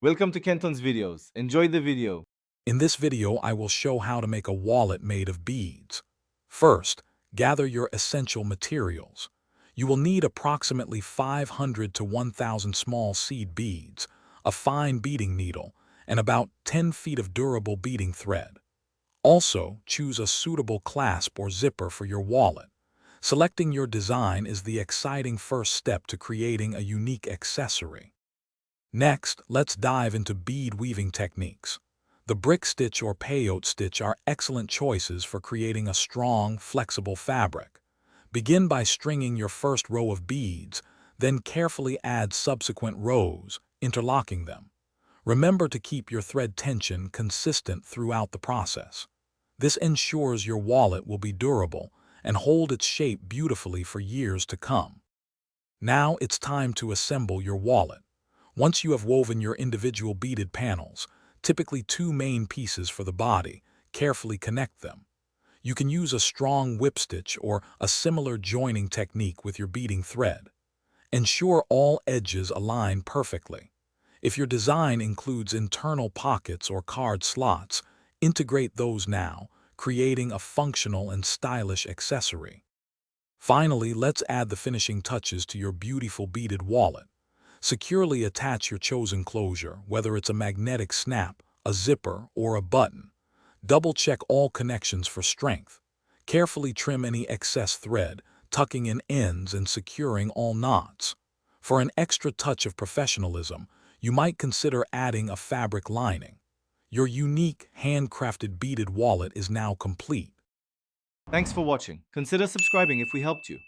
Welcome to Kenton's videos. Enjoy the video. In this video, I will show how to make a wallet made of beads. First, gather your essential materials. You will need approximately 500 to 1,000 small seed beads, a fine beading needle, and about 10 feet of durable beading thread. Also, choose a suitable clasp or zipper for your wallet. Selecting your design is the exciting first step to creating a unique accessory. Next, let's dive into bead weaving techniques. The brick stitch or peyote stitch are excellent choices for creating a strong, flexible fabric. Begin by stringing your first row of beads, then carefully add subsequent rows, interlocking them. Remember to keep your thread tension consistent throughout the process. This ensures your wallet will be durable and hold its shape beautifully for years to come. Now it's time to assemble your wallet. Once you have woven your individual beaded panels, typically two main pieces for the body, carefully connect them. You can use a strong whip stitch or a similar joining technique with your beading thread. Ensure all edges align perfectly. If your design includes internal pockets or card slots, integrate those now, creating a functional and stylish accessory. Finally, let's add the finishing touches to your beautiful beaded wallet. Securely attach your chosen closure, whether it's a magnetic snap, a zipper, or a button. Double-check all connections for strength. Carefully trim any excess thread, tucking in ends and securing all knots. For an extra touch of professionalism, you might consider adding a fabric lining. Your unique, handcrafted beaded wallet is now complete. Thanks for watching. Consider subscribing if we helped you.